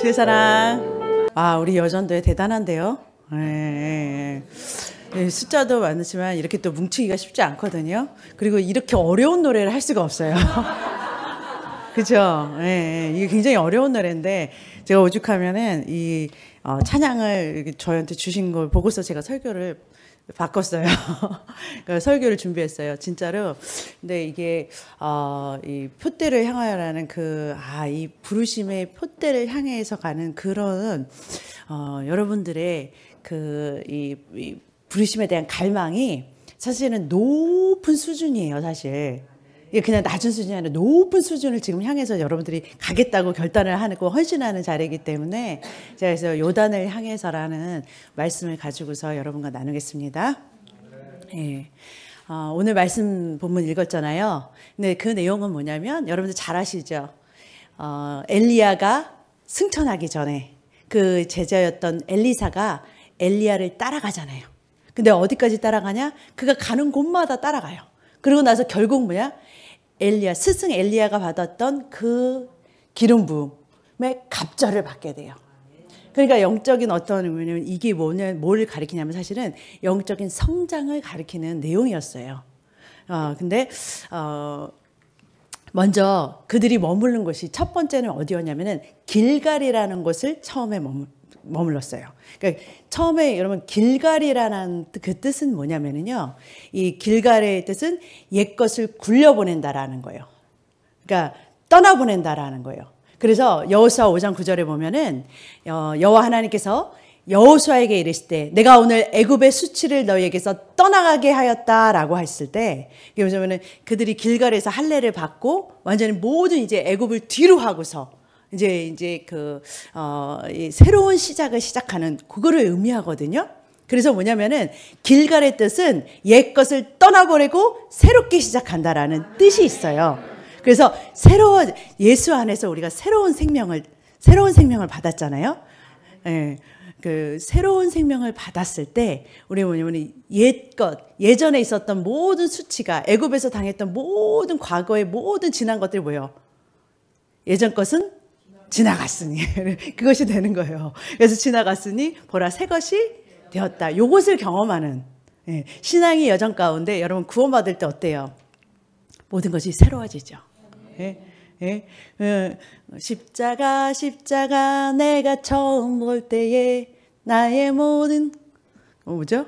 주의 사랑. 아, 우리 여전도에 대단한데요. 예. 숫자도 많지만 이렇게 또 뭉치기가 쉽지 않거든요. 그리고 이렇게 어려운 노래를 할 수가 없어요. 그죠? 예, 이게 굉장히 어려운 노래인데 제가 오죽하면은 이 찬양을 저한테 주신 걸 보고서 제가 설교를 바꿨어요. 그러니까 설교를 준비했어요. 진짜로. 근데 이게 이 표대를 향하여라는 이 부르심의 표대를 향해서 가는 그런 여러분들의 이 부르심에 대한 갈망이 사실은 높은 수준이에요, 사실. 이게 그냥 낮은 수준이 아니라 높은 수준을 지금 향해서 여러분들이 가겠다고 결단을 하고 헌신하는 자리이기 때문에 제가 그래서 요단을 향해서라는 말씀을 가지고서 여러분과 나누겠습니다. 예. 오늘 말씀 본문 읽었잖아요. 근데 그 내용은 뭐냐면 여러분들 잘 아시죠? 엘리야가 승천하기 전에 그 제자였던 엘리사가 엘리야를 따라가잖아요. 근데 어디까지 따라가냐? 그가 가는 곳마다 따라가요. 그리고 나서 결국 뭐야? 스승 엘리야가 받았던 그 기름 부음의 갑절을 받게 돼요. 그러니까 영적인 어떤 의미는 이게 뭘 가리키냐면 사실은 영적인 성장을 가리키는 내용이었어요. 근데 먼저 그들이 머무른 곳이 첫 번째는 어디였냐면은 길갈이라는 곳을 처음에 머물렀어요. 그러니까 처음에 여러분 길갈이라는 그 뜻은 뭐냐면은요. 이 길갈의 뜻은 옛것을 굴려보낸다라는 거예요. 그러니까 떠나보낸다라는 거예요. 그래서 여호수아 5장 9절에 보면은 여호와 하나님께서 여호수아에게 이르실 때 내가 오늘 애굽의 수치를 너희에게서 떠나가게 하였다라고 했을 때 이게 뭐냐면은 그들이 길갈에서 할례를 받고 완전히 모든 이제 애굽을 뒤로 하고서 이제 새로운 시작을 시작하는 그거를 의미하거든요. 그래서 뭐냐면은 길갈의 뜻은 옛 것을 떠나보내고 새롭게 시작한다라는 뜻이 있어요. 그래서 예수 안에서 우리가 새로운 생명을 받았잖아요. 예. 그 새로운 생명을 받았을 때 우리 뭐냐면 예전에 있었던 모든 수치가 애굽에서 당했던 모든 과거의 모든 지난 것들이 뭐예요? 예전 것은 지나갔으니 그것이 되는 거예요. 그래서 지나갔으니 보라 새 것이 되었다. 요것을 경험하는 신앙의 여정 가운데 여러분 구원받을 때 어때요? 모든 것이 새로워지죠. 십자가 내가 처음 볼 때에 나의 모든 뭐죠?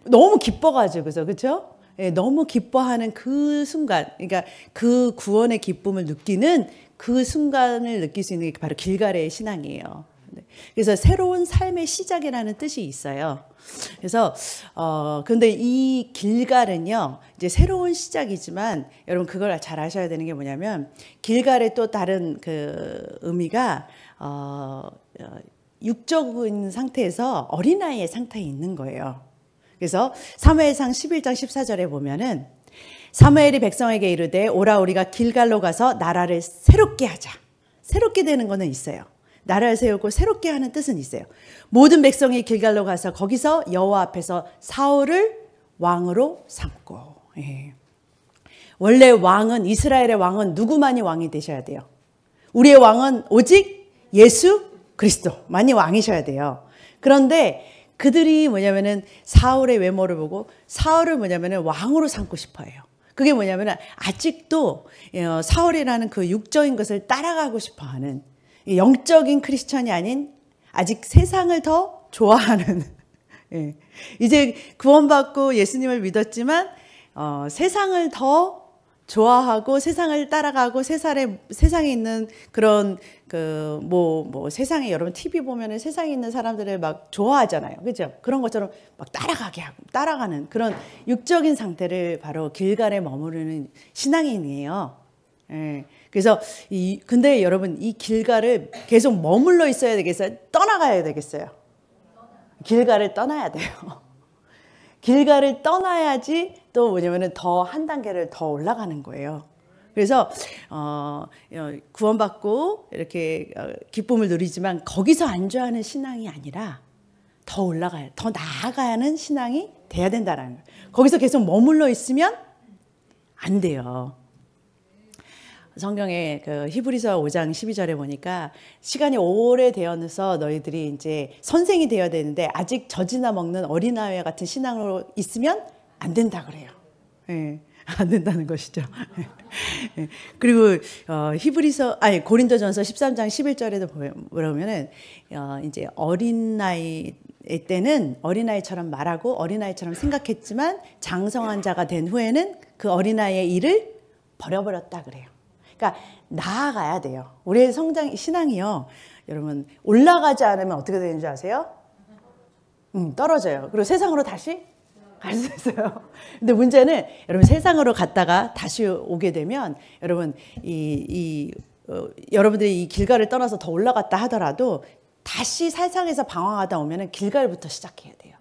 너무 기뻐가지고 그렇죠? 너무 기뻐하는 그 순간, 그러니까 그 구원의 기쁨을 느끼는 그 순간을 느낄 수 있는 게 바로 길갈의 신앙이에요. 그래서 새로운 삶의 시작이라는 뜻이 있어요. 그래서 근데 이 길갈은요, 이제 새로운 시작이지만 여러분 그걸 잘 아셔야 되는 게 뭐냐면 길갈의 또 다른 그 의미가 육적인 상태에서 어린아이의 상태에 있는 거예요. 그래서 사무엘상 11장 14절에 보면은 사무엘이 백성에게 이르되 오라 우리가 길갈로 가서 나라를 새롭게 하자. 새롭게 되는 거는 있어요. 나라를 세우고 새롭게 하는 뜻은 있어요. 모든 백성이 길갈로 가서 거기서 여호와 앞에서 사울을 왕으로 삼고. 원래 왕은 이스라엘의 왕은 누구만이 왕이 되셔야 돼요. 우리의 왕은 오직 예수 그리스도만이 왕이셔야 돼요. 그런데 그들이 뭐냐면은 사울의 외모를 보고 사울을 뭐냐면은 왕으로 삼고 싶어 해요. 그게 뭐냐면은 아직도 사울이라는 그 육적인 것을 따라가고 싶어 하는 영적인 크리스천이 아닌 아직 세상을 더 좋아하는 이제 구원받고 예수님을 믿었지만 세상을 더 좋아하고 세상을 따라가고 세상에 있는 그런 세상에 여러분 TV 보면은 세상에 있는 사람들을 막 좋아하잖아요. 그죠? 그런 것처럼 막 따라가는 그런 육적인 상태를 바로 길갈에 머무르는 신앙인이에요. 그래서 근데 여러분 이 길갈을 계속 머물러 있어야 되겠어요? 떠나가야 되겠어요? 길갈을 떠나야 돼요. 길갈을 떠나야지 또 뭐냐면은 더 한 단계를 더 올라가는 거예요. 그래서 구원받고 이렇게 기쁨을 누리지만 거기서 안주하는 신앙이 아니라 더 올라가야, 더 나아가는 신앙이 돼야 된다라는 거예요. 거기서 계속 머물러 있으면 안 돼요. 성경에 그 히브리서 5장 12절에 보니까 시간이 오래되어서 너희들이 이제 선생이 되어야 되는데 아직 젖이나 먹는 어린아이와 같은 신앙으로 있으면 안 된다 그래요. 예, 안 된다는 것이죠. 예, 그리고 고린도전서 13장 11절에도 보면은 이제 어린아이 때는 어린아이처럼 말하고 어린아이처럼 생각했지만 장성한 자가 된 후에는 그 어린아이의 일을 버려버렸다 그래요. 그러니까 나아가야 돼요. 우리의 신앙이요. 여러분 올라가지 않으면 어떻게 되는 줄 아세요? 떨어져요. 그리고 세상으로 다시 갈 수 있어요. 근데 문제는 여러분 세상으로 갔다가 다시 오게 되면 여러분 여러분들이 이 길가를 떠나서 더 올라갔다 하더라도 다시 세상에서 방황하다 오면은 길가부터 시작해야 돼요.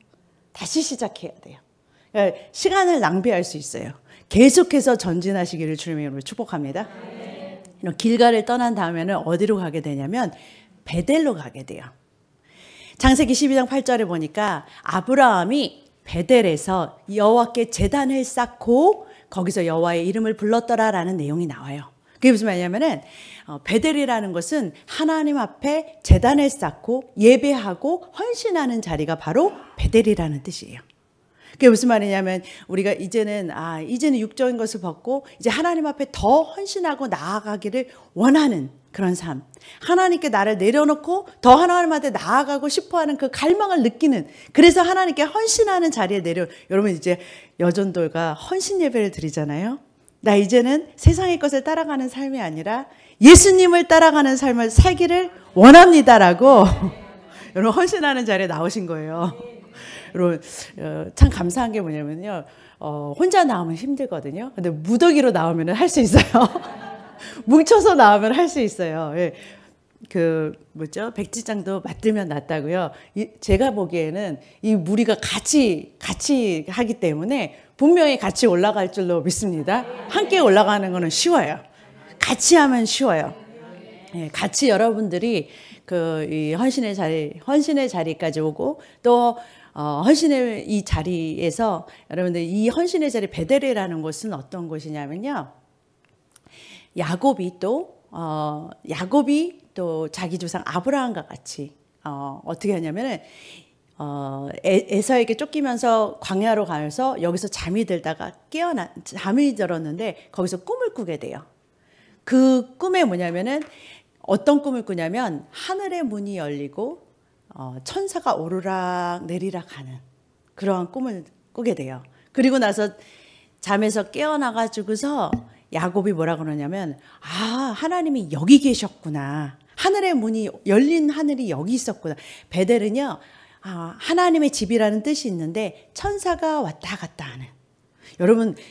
다시 시작해야 돼요. 그러니까 시간을 낭비할 수 있어요. 계속해서 전진하시기를 주님의 이름으로 축복합니다. 이런 길가를 떠난 다음에는 어디로 가게 되냐면 베델로 가게 돼요. 창세기 12장 8절에 보니까 아브라함이 베델에서 여호와께 제단을 쌓고 거기서 여호와의 이름을 불렀더라라는 내용이 나와요. 그게 무슨 말이냐면은 베델이라는 것은 하나님 앞에 제단을 쌓고 예배하고 헌신하는 자리가 바로 베델이라는 뜻이에요. 그게 무슨 말이냐면 우리가 이제는 육적인 것을 벗고 이제 하나님 앞에 더 헌신하고 나아가기를 원하는 그런 삶. 하나님께 나를 내려놓고 더 하나님한테 나아가고 싶어하는 그 갈망을 느끼는, 그래서 하나님께 헌신하는 자리에 여러분 이제 여전도가 헌신 예배를 드리잖아요. 나 이제는 세상의 것을 따라가는 삶이 아니라 예수님을 따라가는 삶을 살기를 원합니다라고 여러분 헌신하는 자리에 나오신 거예요. 여러분 참 감사한 게 뭐냐면요, 혼자 나오면 힘들거든요. 근데 무더기로 나오면 할 수 있어요. 뭉쳐서 나오면 할 수 있어요. 예. 백지장도 맞들면 낫다고요. 제가 보기에는 이 무리가 같이 하기 때문에 분명히 같이 올라갈 줄로 믿습니다. 함께 올라가는 거는 쉬워요. 같이 하면 쉬워요. 예, 같이 여러분들이 이 헌신의 자리까지 오고 또 헌신의 이 자리에서 여러분들 이 헌신의 자리 베델이라는 곳은 어떤 곳이냐면요. 야곱이 또 자기 조상 아브라함과 같이 어떻게 하냐면은 에서에게 쫓기면서 광야로 가면서 여기서 잠이 들다가 잠이 들었는데 거기서 꿈을 꾸게 돼요. 그 꿈에 뭐냐면은 어떤 꿈을 꾸냐면 하늘의 문이 열리고 천사가 오르락 내리락 하는 그러한 꿈을 꾸게 돼요. 그리고 나서 잠에서 깨어나가지고서 야곱이 뭐라 그러냐면 하나님이 여기 계셨구나. 하늘의 문이 열린 하늘이 여기 있었구나. 베델은요 하나님의 집이라는 뜻이 있는데 천사가 왔다 갔다 하는,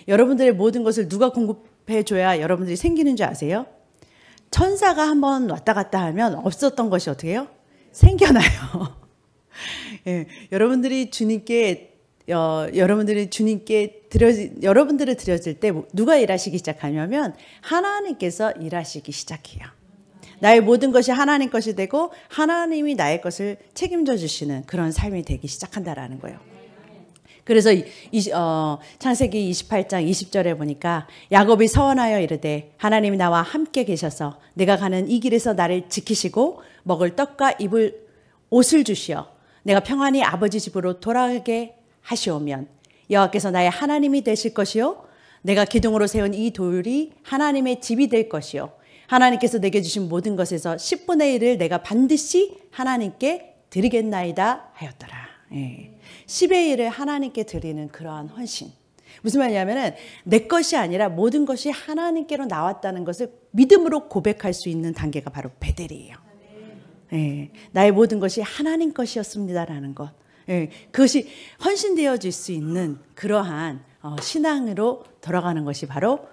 여러분들의 모든 것을 누가 공급해 줘야 여러분들이 생기는 줄 아세요? 천사가 한번 왔다 갔다 하면 없었던 것이 어떻게 해요? 생겨나요. 예, 여러분들을 드려질 때 누가 일하시기 시작하냐면 하나님께서 일하시기 시작해요. 나의 모든 것이 하나님 것이 되고 하나님이 나의 것을 책임져 주시는 그런 삶이 되기 시작한다라는 거예요. 그래서 창세기 28장 20절에 보니까 야곱이 서원하여 이르되 하나님이 나와 함께 계셔서 내가 가는 이 길에서 나를 지키시고 먹을 떡과 입을 옷을 주시어 내가 평안히 아버지 집으로 돌아가게 하시오면 여호와께서 나의 하나님이 되실 것이요 내가 기둥으로 세운 이 돌이 하나님의 집이 될 것이요 하나님께서 내게 주신 모든 것에서 10분의 1을 내가 반드시 하나님께 드리겠나이다 하였더라. 예. 10의 1을 하나님께 드리는 그러한 헌신. 무슨 말이냐면은 내 것이 아니라 모든 것이 하나님께로 나왔다는 것을 믿음으로 고백할 수 있는 단계가 바로 베델이에요. 예. 나의 모든 것이 하나님 것이었습니다라는 것. 예. 그것이 헌신되어질 수 있는 그러한 신앙으로 돌아가는 것이 바로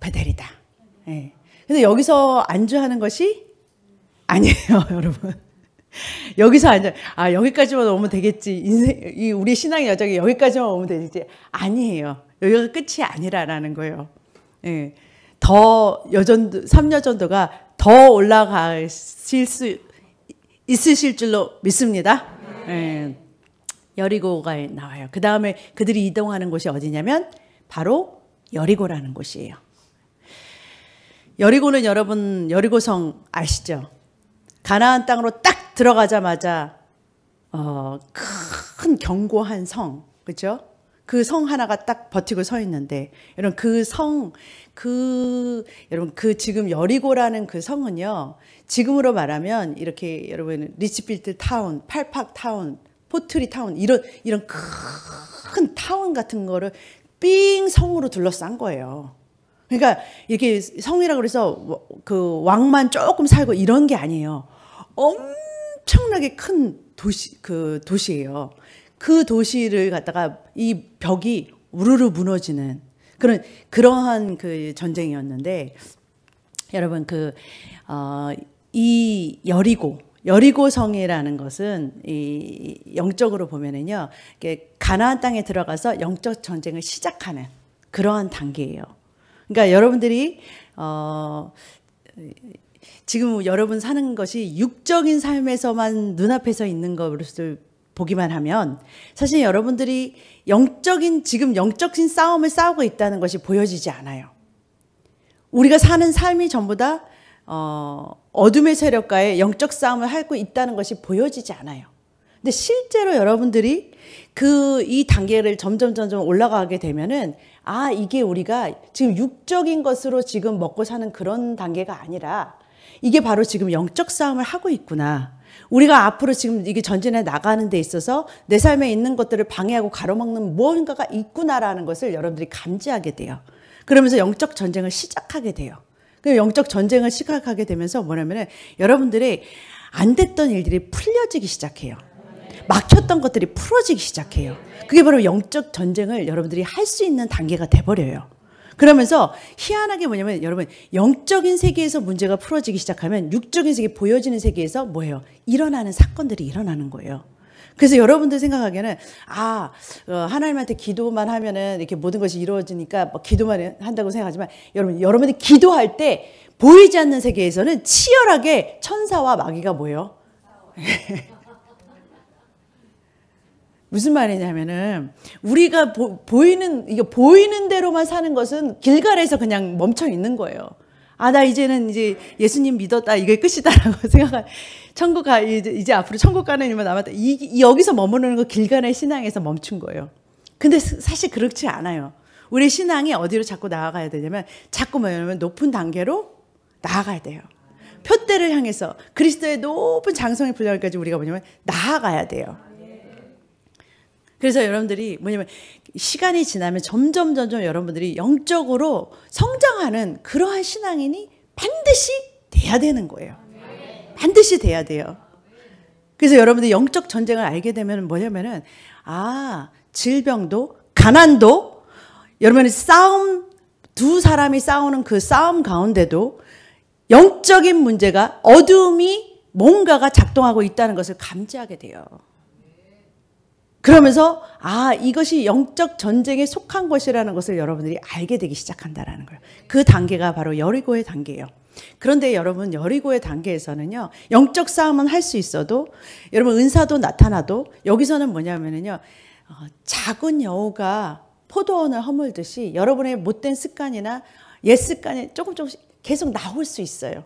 베델이다. 예. 근데 여기서 안주하는 것이 아니에요, 여러분. 여기서 여기까지만 오면 되겠지. 우리 신앙의 여정이 여기까지만 오면 되겠지. 아니에요. 여기가 끝이 아니라는 거예요. 예. 더 3여전도가 더 올라가실 수 있으실 줄로 믿습니다. 예. 여리고가 나와요. 그 다음에 그들이 이동하는 곳이 어디냐면 바로 여리고라는 곳이에요. 여리고는 여러분 여리고성 아시죠? 가나안 땅으로 딱 들어가자마자 큰 견고한 성, 그렇죠? 그 성 하나가 딱 버티고 서 있는데, 여러분 여러분 그 지금 여리고라는 그 성은요, 지금으로 말하면 이렇게 여러분 리치필드 타운, 팔팍 타운, 포트리 타운 이런 큰 타운 같은 거를 삥 성으로 둘러싼 거예요. 그러니까 이렇게 성이라고 그래서 그 왕만 조금 살고 이런 게 아니에요. 엄청나게 큰 도시예요. 그 도시를 갖다가 이 벽이 우르르 무너지는 그러한 그 전쟁이었는데, 여러분 이 여리고성이라는 것은 이 영적으로 보면은요, 가나안 땅에 들어가서 영적 전쟁을 시작하는 그러한 단계예요. 그러니까 여러분들이 지금 여러분 사는 것이 육적인 삶에서만 눈앞에서 있는 것을 보기만 하면, 사실 여러분들이 지금 영적인 싸움을 싸우고 있다는 것이 보여지지 않아요. 우리가 사는 삶이 전부 다 어둠의 세력과의 영적 싸움을 하고 있다는 것이 보여지지 않아요. 근데 실제로 여러분들이 이 단계를 점점 올라가게 되면은, 이게 우리가 지금 육적인 것으로 지금 먹고 사는 그런 단계가 아니라 이게 바로 지금 영적 싸움을 하고 있구나. 우리가 앞으로 지금 이게 전진해 나가는 데 있어서 내 삶에 있는 것들을 방해하고 가로막는 무언가가 있구나라는 것을 여러분들이 감지하게 돼요. 그러면서 영적 전쟁을 시작하게 돼요. 그 영적 전쟁을 시작하게 되면서 뭐냐면은, 여러분들이 안 됐던 일들이 풀려지기 시작해요. 막혔던 것들이 풀어지기 시작해요. 그게 바로 영적 전쟁을 여러분들이 할 수 있는 단계가 돼버려요. 그러면서 희한하게 뭐냐면, 여러분 영적인 세계에서 문제가 풀어지기 시작하면 육적인 세계, 보여지는 세계에서 뭐예요? 일어나는 사건들이 일어나는 거예요. 그래서 여러분들 생각하기에는 하나님한테 기도만 하면은 이렇게 모든 것이 이루어지니까 뭐 기도만 한다고 생각하지만, 여러분들이 기도할 때 보이지 않는 세계에서는 치열하게 천사와 마귀가 뭐예요? 무슨 말이냐면은, 우리가 보이는 대로만 사는 것은 길갈에서 그냥 멈춰 있는 거예요. 나 이제는 이제 예수님 믿었다, 이게 끝이다라고 생각한, 이제 앞으로 천국 가는 일만 남았다. 여기서 머무르는 거 길갈의 신앙에서 멈춘 거예요. 근데 사실 그렇지 않아요. 우리 신앙이 어디로 자꾸 나아가야 되냐면, 자꾸 뭐냐면 높은 단계로 나아가야 돼요. 표대를 향해서 그리스도의 높은 장성의 분량까지 우리가 뭐냐면 나아가야 돼요. 그래서 여러분들이 뭐냐면, 시간이 지나면 점점 여러분들이 영적으로 성장하는 그러한 신앙인이 반드시 돼야 되는 거예요. 반드시 돼야 돼요. 그래서 여러분들이 영적 전쟁을 알게 되면 뭐냐면은, 질병도, 가난도, 여러분의 두 사람이 싸우는 그 싸움 가운데도 영적인 문제가, 어둠이 뭔가가 작동하고 있다는 것을 감지하게 돼요. 그러면서 이것이 영적 전쟁에 속한 것이라는 것을 여러분들이 알게 되기 시작한다라는 거예요. 그 단계가 바로 여리고의 단계예요. 그런데 여러분, 여리고의 단계에서는요, 영적 싸움은 할 수 있어도, 여러분 은사도 나타나도, 여기서는 뭐냐면은요, 작은 여우가 포도원을 허물듯이 여러분의 못된 습관이나 옛 습관이 조금씩 계속 나올 수 있어요.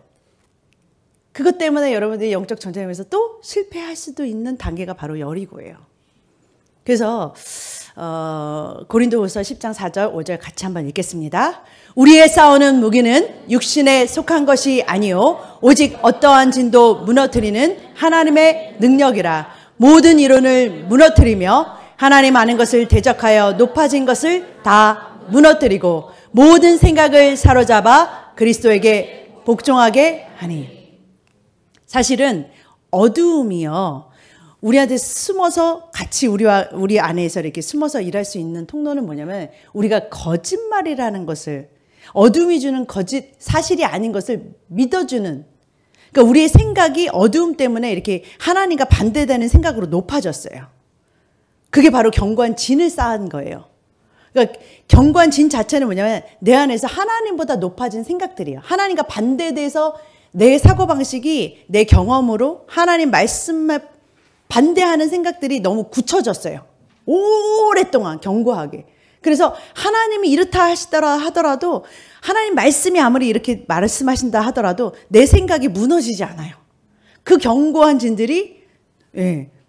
그것 때문에 여러분들이 영적 전쟁에서 또 실패할 수도 있는 단계가 바로 여리고예요. 그래서 고린도후서 10장 4절 5절 같이 한번 읽겠습니다. 우리의 싸우는 무기는 육신에 속한 것이 아니요 오직 어떠한 진도 무너뜨리는 하나님의 능력이라. 모든 이론을 무너뜨리며 하나님 아는 것을 대적하여 높아진 것을 다 무너뜨리고 모든 생각을 사로잡아 그리스도에게 복종하게 하니. 사실은 어두움이요, 우리한테 숨어서 같이 우리 안에서 이렇게 숨어서 일할 수 있는 통로는 뭐냐면, 우리가 거짓말이라는 것을, 어둠이 주는 사실이 아닌 것을 믿어주는, 그러니까 우리의 생각이 어두움 때문에 이렇게 하나님과 반대되는 생각으로 높아졌어요. 그게 바로 견고한 진을 쌓은 거예요. 그러니까 견고한 진 자체는 뭐냐면, 내 안에서 하나님보다 높아진 생각들이에요. 하나님과 반대돼서 내 사고방식이 내 경험으로 하나님 말씀에 반대하는 생각들이 너무 굳혀졌어요. 오랫동안 견고하게. 그래서 하나님이 이렇다 하더라도 하나님 말씀이 아무리 이렇게 말씀하신다 하더라도 내 생각이 무너지지 않아요. 그 견고한 진들이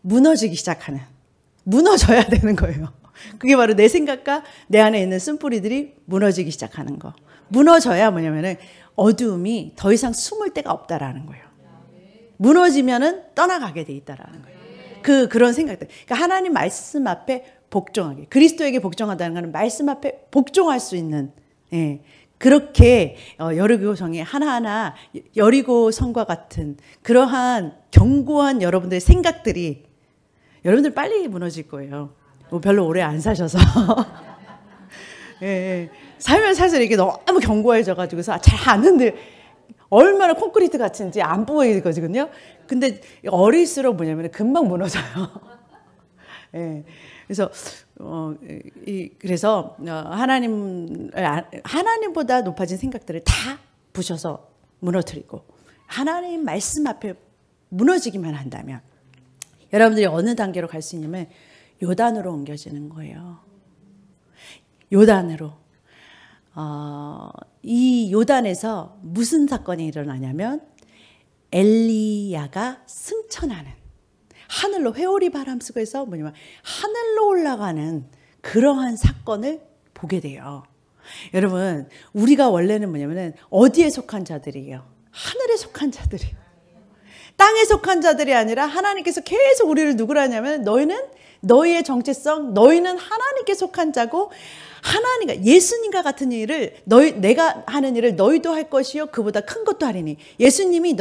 무너지기 시작하는, 무너져야 되는 거예요. 그게 바로 내 생각과 내 안에 있는 쓴뿌리들이 무너지기 시작하는 거. 무너져야 뭐냐면은 어두움이 더 이상 숨을 데가 없다라는 거예요. 무너지면은 떠나가게 돼 있다라는 거예요. 그런 생각들. 그러니까 하나님 말씀 앞에 복종하게. 그리스도에게 복종한다는 것은 말씀 앞에 복종할 수 있는, 그렇게 여리고 성이 하나하나 여리고 성과 같은 그러한 견고한 여러분들의 생각들이 여러분들 빨리 무너질 거예요. 뭐 별로 오래 안 사셔서. 살면 살수록 이게 너무 견고해져가지고서 잘 아는데 얼마나 콘크리트 같은지 안 보이거든요. 근데 어릴수록 뭐냐면 금방 무너져요. 그래서 그래서 하나님보다 높아진 생각들을 다 부셔서 무너뜨리고 하나님 말씀 앞에 무너지기만 한다면 여러분들이 어느 단계로 갈 수 있냐면 요단으로 옮겨지는 거예요. 요단으로. 이 요단에서 무슨 사건이 일어나냐면 엘리야가 승천하는, 하늘로 회오리 바람 속에서 뭐냐면 하늘로 올라가는 그러한 사건을 보게 돼요. 여러분, 우리가 원래는 뭐냐면은 어디에 속한 자들이에요? 하늘에 속한 자들이에요. 땅에 속한 자들이 아니라 하나님께서 계속 우리를 누구라냐면 너희의 정체성, 너희는 하나님께 속한 자고 하나님과 예수님과 같은 일을 내가 하는 일을 너희도 할 것이요 그보다 큰 것도 하리니. 예수님이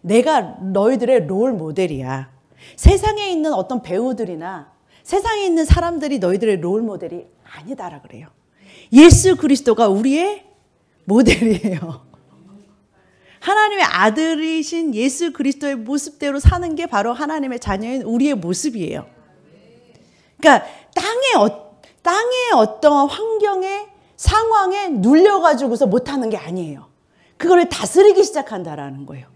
내가 너희들의 롤 모델이야. 세상에 있는 어떤 배우들이나 세상에 있는 사람들이 너희들의 롤 모델이 아니다라 그래요. 예수 그리스도가 우리의 모델이에요. 하나님의 아들이신 예수 그리스도의 모습대로 사는 게 바로 하나님의 자녀인 우리의 모습이에요. 그러니까 땅의 어떤 환경에 상황에 눌려가지고서 못하는 게 아니에요. 그거를 다스리기 시작한다라는 거예요.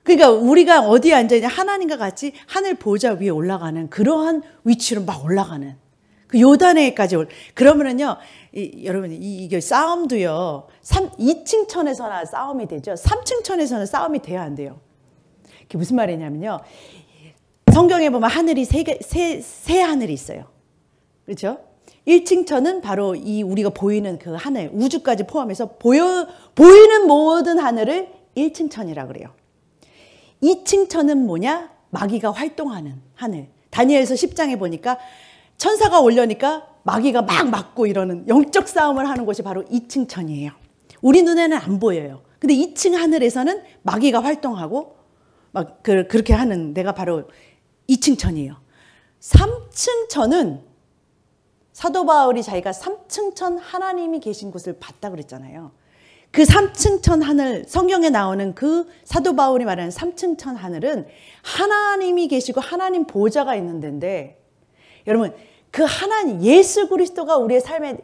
그러니까 우리가 어디에 앉아있냐, 하나님과 같이 하늘 보좌 위에 올라가는 그러한 위치로 막 올라가는 그 요단에까지 그러면은요, 여러분 이게 싸움도요 2층 천에서나 싸움이 되죠. 3층 천에서는 싸움이 돼야 안 돼요. 그게 무슨 말이냐면요, 성경에 보면 하늘이 세 하늘이 있어요. 그렇죠? 1층 천은 바로 우리가 보이는 그 하늘, 우주까지 포함해서 보이는 모든 하늘을 1층 천이라 그래요. 2층 천은 뭐냐? 마귀가 활동하는 하늘. 다니엘서 10장에 보니까 천사가 올려니까 마귀가 막 맞고 이러는 영적 싸움을 하는 곳이 바로 2층 천이에요. 우리 눈에는 안 보여요. 근데 2층 하늘에서는 마귀가 활동하고 막 그렇게 하는 데가 바로 2층 천이에요. 3층 천은 사도 바울이 자기가 3층 천 하나님이 계신 곳을 봤다 그랬잖아요. 그 3층 천 하늘, 성경에 나오는 그 사도 바울이 말하는 3층 천 하늘은 하나님이 계시고 하나님 보좌가 있는 데인데, 여러분 그 하나님 예수 그리스도가 우리의 삶에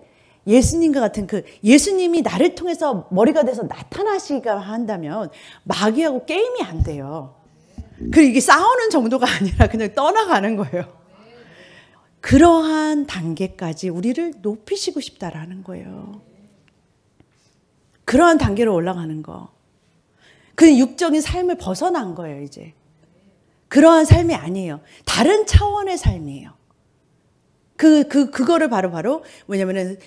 예수님과 같은 그 예수님이 나를 통해서 머리가 돼서 나타나시가 한다면 마귀하고 게임이 안 돼요. 이게 싸우는 정도가 아니라 그냥 떠나가는 거예요. 그러한 단계까지 우리를 높이시고 싶다라는 거예요. 그러한 단계로 올라가는 거. 그 육적인 삶을 벗어난 거예요, 이제. 그러한 삶이 아니에요. 다른 차원의 삶이에요. 그거를 바로 뭐냐면은,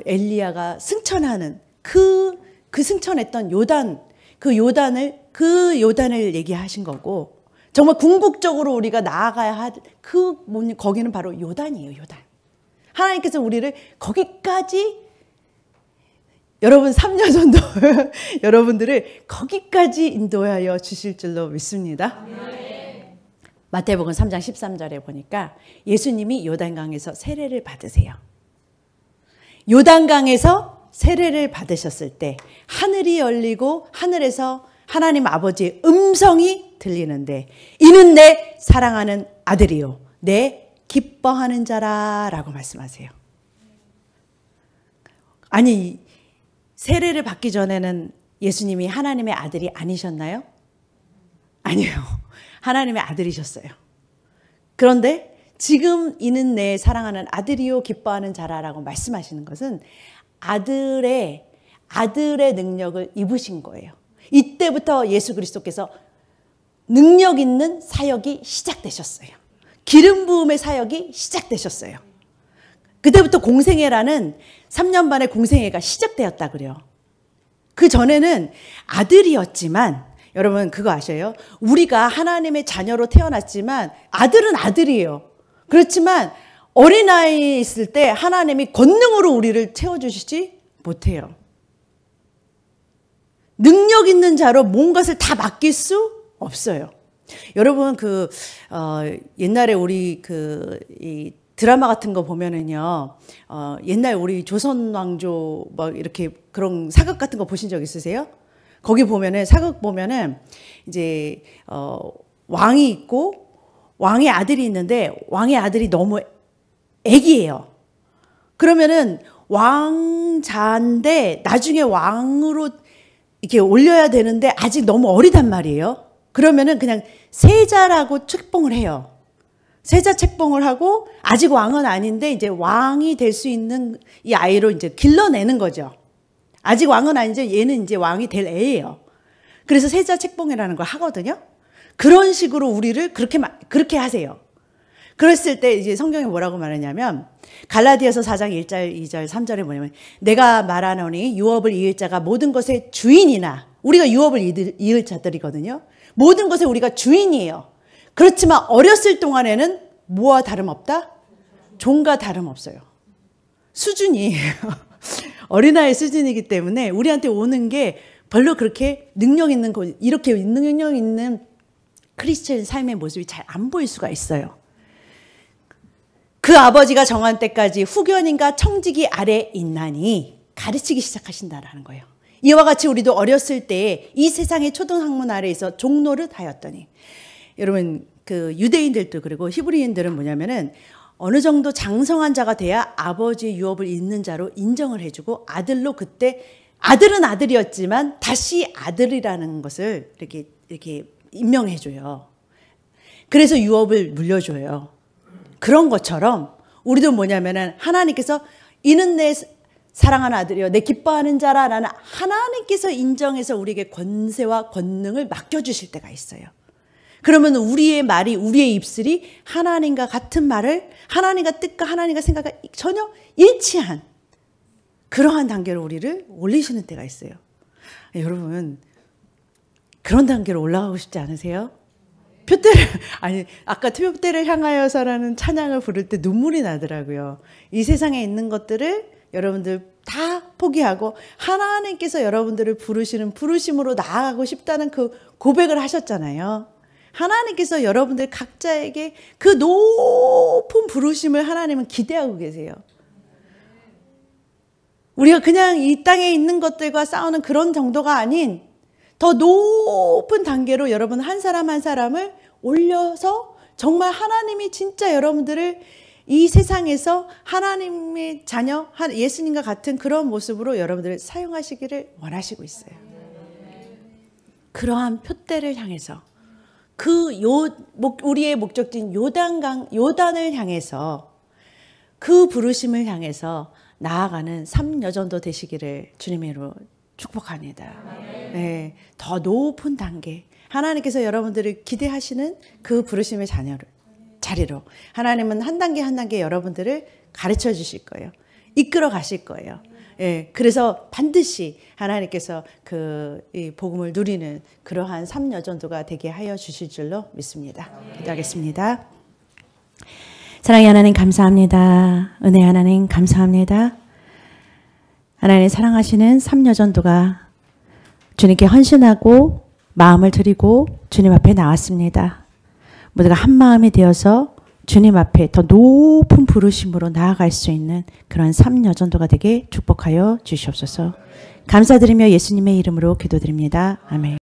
엘리야가 승천하는 그 승천했던 요단, 그 요단을 얘기하신 거고, 정말 궁극적으로 우리가 나아가야 할 거기는 바로 요단이에요, 요단. 하나님께서 우리를 거기까지, 여러분 3년 정도 여러분들을 거기까지 인도하여 주실 줄로 믿습니다. 네. 마태복음 3장 13절에 보니까 예수님이 요단강에서 세례를 받으세요. 요단강에서 세례를 받으셨을 때 하늘이 열리고 하늘에서 하나님 아버지의 음성이 들리는데, 이는 내 사랑하는 아들이요 내 기뻐하는 자라라고 말씀하세요. 아니, 세례를 받기 전에는 예수님이 하나님의 아들이 아니셨나요? 아니에요. 하나님의 아들이셨어요. 그런데 지금 이는 내 사랑하는 아들이요 기뻐하는 자라라고 말씀하시는 것은 아들의 능력을 입으신 거예요. 이때부터 예수 그리스도께서 능력 있는 사역이 시작되셨어요. 기름 부음의 사역이 시작되셨어요. 그때부터 공생애라는 3년 반의 공생애가 시작되었다 그래요. 그 전에는 아들이었지만 여러분 그거 아셔요? 우리가 하나님의 자녀로 태어났지만 아들은 아들이에요. 그렇지만 어린아이에 있을 때 하나님이 권능으로 우리를 채워주시지 못해요. 능력 있는 자로 뭔가를 다 맡길 수 없어요. 여러분 옛날에 우리 이 드라마 같은 거 보면은요, 옛날 우리 조선 왕조 막 이렇게 그런 사극 같은 거 보신 적 있으세요? 거기 보면은 사극 보면은 이제 왕이 있고 왕의 아들이 있는데 왕의 아들이 너무 애기예요. 그러면은 왕자인데 나중에 왕으로 이렇게 올려야 되는데 아직 너무 어리단 말이에요. 그러면은 그냥 세자라고 책봉을 해요. 세자 책봉을 하고 아직 왕은 아닌데 이제 왕이 될 수 있는 이 아이로 이제 길러내는 거죠. 아직 왕은 아닌데 얘는 이제 왕이 될 애예요. 그래서 세자 책봉이라는 걸 하거든요. 그런 식으로 우리를 그렇게 하세요. 그랬을 때 이제 성경이 뭐라고 말하냐면 갈라디아서 4장 1절, 2절, 3절에 뭐냐면 내가 말하노니 유업을 이을 자가 모든 것의 주인이나 우리가 유업을 이을 자들이거든요. 모든 것에 우리가 주인이에요. 그렇지만 어렸을 동안에는 뭐와 다름없다? 종과 다름없어요. 수준이 어린아이 수준이기 때문에 우리한테 오는 게 별로 그렇게 능력 있는 이렇게 능력 있는 크리스천 삶의 모습이 잘 안 보일 수가 있어요. 그 아버지가 정한 때까지 후견인과 청지기 아래 있나니 가르치기 시작하신다라는 거예요. 이와 같이 우리도 어렸을 때 이 세상의 초등학문 아래에서 종노릇 하였더니 여러분 그 유대인들도 그리고 히브리인들은 뭐냐면은 어느 정도 장성한 자가 돼야 아버지의 유업을 잇는 자로 인정을 해주고 아들로 그때 아들은 아들이었지만 다시 아들이라는 것을 이렇게 임명해줘요. 그래서 유업을 물려줘요. 그런 것처럼 우리도 뭐냐면은 하나님께서 이는 내 사랑하는 아들이요 내 기뻐하는 자라라는 하나님께서 인정해서 우리에게 권세와 권능을 맡겨주실 때가 있어요. 그러면 우리의 말이 우리의 입술이 하나님과 같은 말을 하나님과 뜻과 하나님과 생각과 전혀 일치한 그러한 단계로 우리를 올리시는 때가 있어요. 여러분 그런 단계로 올라가고 싶지 않으세요? 아까 표대를 향하여서라는 찬양을 부를 때 눈물이 나더라고요. 이 세상에 있는 것들을 여러분들 다 포기하고 하나님께서 여러분들을 부르시는 부르심으로 나아가고 싶다는 그 고백을 하셨잖아요. 하나님께서 여러분들 각자에게 그 높은 부르심을 하나님은 기대하고 계세요. 우리가 그냥 이 땅에 있는 것들과 싸우는 그런 정도가 아닌 더 높은 단계로 여러분 한 사람 한 사람을 올려서 정말 하나님이 진짜 여러분들을 이 세상에서 하나님의 자녀, 예수님과 같은 그런 모습으로 여러분들을 사용하시기를 원하시고 있어요. 그러한 표대를 향해서 우리의 목적지인 요단을 향해서 그 부르심을 향해서 나아가는 삶여전도 되시기를 주님의 이름으로 축복합니다. 네, 더 높은 단계 하나님께서 여러분들을 기대하시는 그 부르심의 자리로 하나님은 한 단계 한 단계 여러분들을 가르쳐 주실 거예요. 이끌어 가실 거예요. 예, 그래서 반드시 하나님께서 이 복음을 누리는 그러한 삶여전도가 되게 하여 주실 줄로 믿습니다. 기도하겠습니다. 사랑의 하나님 감사합니다. 은혜 하나님 감사합니다. 하나님 사랑하시는 삶여전도가 주님께 헌신하고 마음을 드리고 주님 앞에 나왔습니다. 모두가 한 마음이 되어서 주님 앞에 더 높은 부르심으로 나아갈 수 있는 그런 삶여전도가 되게 축복하여 주시옵소서. 감사드리며 예수님의 이름으로 기도드립니다. 아멘.